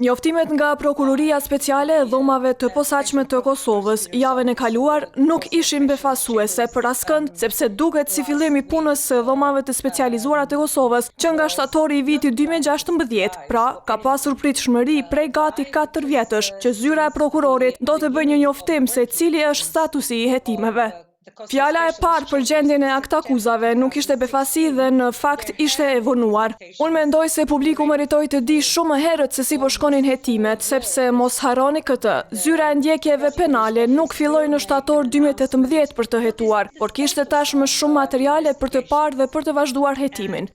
Njoftimet nga Prokuroria Speciale e Dhomave të Posaçme të Kosovës javën e kaluar nuk ishin befasuese për askënd, sepse duket si fillim i punës së dhomave të specializuara të Kosovës që nga shtatori i vitit 2016, pra ka pasur pritshmëri prej gati 4 vjetësh që zyra e prokurorit do të bëjë një njoftim se cili është statusi i hetimeve. Fjala e parë për gjendjen e aktakuzave nuk ishte befasi dhe në fakt ishte e vonuar. Unë mendoj se publiku meritoi të di shumë më herët se si po shkonin hetimet, sepse mos harroni këtë, zyra e ndjekjeve penale nuk filloi në shtator 2018 për të hetuar, por kishte tashmë shumë materiale për të parë dhe për të vazhduar hetimin.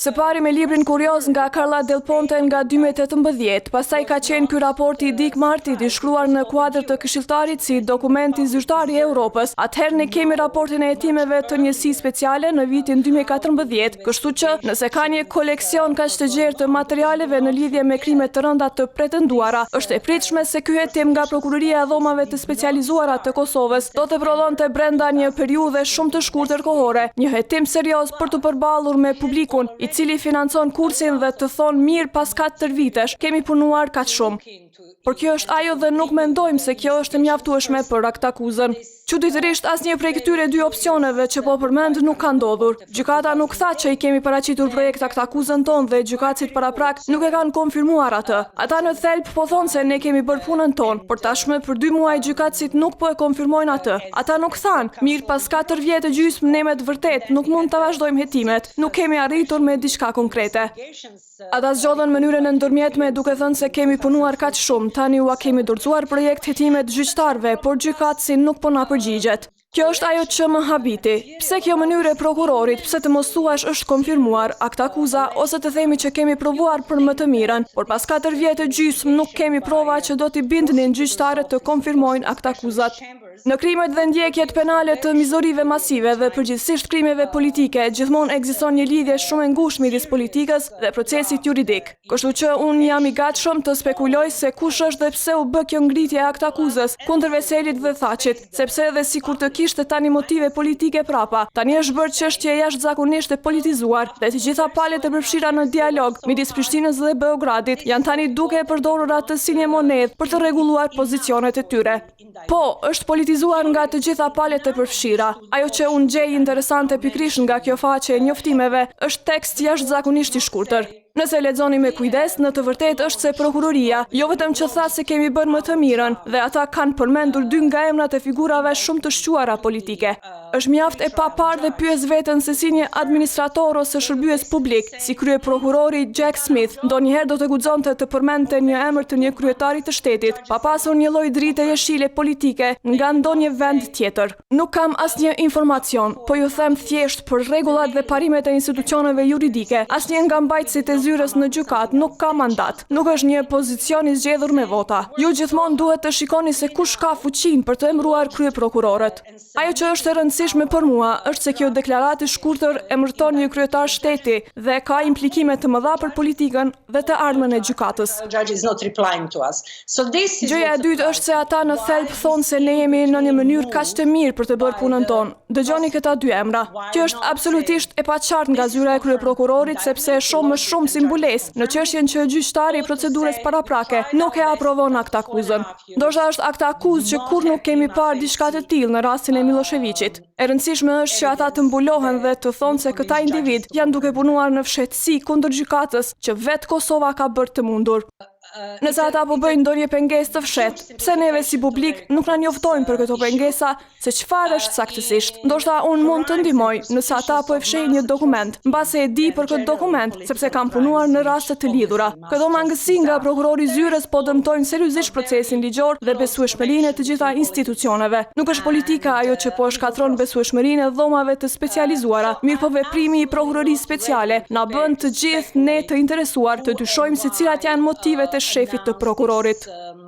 Së pari me librin kurioz nga Carla Del Ponte nga 2018, pastaj ka qenë ky raporti i Dick Martit i shkruar në kuadër të këshilltarit si dokumenti zyrtar i Europës. Atëherë ne kemi raportin e hetimeve të njësisë speciale në vitin 2014, kështu që nëse ka një koleksion kaq të gjerë të materialeve në lidhje me krime të rënda të pretenduara, është e pritshme se ky hetim nga Prokuroria e Dhomave të Specializuara të Kosovës do të prolonte brenda një periudhe shumë të shkurtër kohore, një hetim serioz për të përballur me publikun, i cili financon kursin dhe të thonë mirë pas 4 vitesh, kemi punuar kaq shumë. Por kjo është ajo dhe nuk mendojmë se kjo është mjaftueshme për aktakuzën. Çuditërisht asnjë prej këtyre dy opsioneve që po përmend nuk ka ndodhur. Gjykata nuk tha që i kemi paraqitur projekt aktakuzën tonë dhe gjykatësit paraprak nuk e kanë konfirmuar atë. Ata në thelb po thonë se ne kemi bërë punën tonë, por tashmë për 2 muaj gjykatësit nuk po e konfirmojnë atë. Ata nuk thanë, mirë pas 4 vjetë gjysmë ne me të vërtet nuk mund ta vazhdojmë hetimet, nuk kemi arritur me diçka konkrete. Ata zgjodhen mënyrën e ndërmjetme duke thënë se kemi punuar kaq shumë, tani ua kemi dorëzuar projekt hetimet gjyqtarëve, por gjykatësi nuk po na përgjigjet. Kjo është ajo që më habiti. Pse kjo mënyrë e prokurorit, pse të mos thuash është konfirmuar, aktakuza, ose të themi që kemi provuar për më të mirën, por pas 4 vjetë gjysmë nuk kemi prova që do t'i bindnin gjyqtarët të konfirmojnë aktakuzat. Në krimet dhe ndjekjet penale të mizorive masive dhe përgjithsisht krimeve politike, gjithmonë ekziston një lidhje shumë e ngushtë midis politikës dhe procesit juridik. Kështu që unë jam i gatshëm të spekuloj se kush është dhe pse u bë kjo ngritje e aktakuzës kundër Veselit dhe Thaçit, sepse edhe sikur të kishte tani motive politike prapa, tani është bërë çështje jashtëzakonisht e politizuar dhe të gjitha palët e përfshira në dialog midis Prishtinës dhe Beogradit janë tani duke e përdorur atë si një monedhë për të rregulluar pozicionet e tyre. Po, është politizuar nga të gjitha palët e përfshira. Ajo që unë gjej interesante pikërisht nga kjo faqe e njoftimeve është tekst jashtëzakonisht i shkurtër. Nëse lexoni me kujdes, në të vërtetë është se prokuroria jo vetëm që tha se kemi bërë më të mirën, dhe ata kanë përmendur 2 nga emrat e figurave shumë të shquara politike. Është mjaft e paparë dhe pyes veten se si një administrator ose shërbyes publik, si kryeprokurori Jack Smith, ndonjëherë do të guxonte të përmendte një emër të një kryetari të shtetit, pa pasur një lloj drite jeshile politike nga ndonjë vend tjetër. Nuk kam asnjë informacion, po ju them thjesht për rregullat dhe parimet e institucioneve juridike, asnjë nga mbajtësit e zyrës në gjykat nuk ka mandat, nuk është një pozicion i zgjedhur me vota. Ju gjithmonë duhet të shikoni se kush ka fuqinë për të emëruar kryeprokurorët. Ajo që është e rëndësishme për mua është se kjo deklaratë e shkurtër emërton një kryetar shteti dhe ka implikime të mëdha për politikën dhe të ardhmen e gjykatës. Gjëja e dytë është se ata në thelb thonë se ne jemi në një mënyrë kaq të mirë për të bërë punën tonë. Dëgjoni këta 2 emra. Kjo është absolutisht e paqartë nga zyra e kryeprokurorit sepse është më shumë si mbulesë në çështjen që gjyqtari i procedurës paraprake nuk e aprovon aktakuzën. Ndoshta është aktakuzë që kur nuk kemi parë diçka të tillë në rastin e Miloševićit. E rëndësishme është që ata të mbulohen dhe të thonë se këta individ janë duke punuar në fshehtësi kundër gjykatës që vetë Kosova ka bërë të mundur. Nëse ata po bëjnë ndonjë pengesë të fshehtë, pse neve si publik nuk na njoftojnë për këto pengesa se çfarë është saktësisht? Ndoshta unë mund të ndihmoj nëse ata po e fshehin një dokument, mbase e di për këtë dokument, sepse kam punuar në raste të lidhura. Këto mangësi nga prokurori i zyrës po dëmtojnë seriozisht procesin ligjor dhe besueshmërinë e të gjitha institucioneve. Nuk është politika ajo që po shkatron besueshmërinë e dhomave të specializuara, mirëpo veprimi i prokurorisë speciale na bën të gjithë ne të interesuar të dyshojmë se cilat janë motivet e shefit të prokurorit.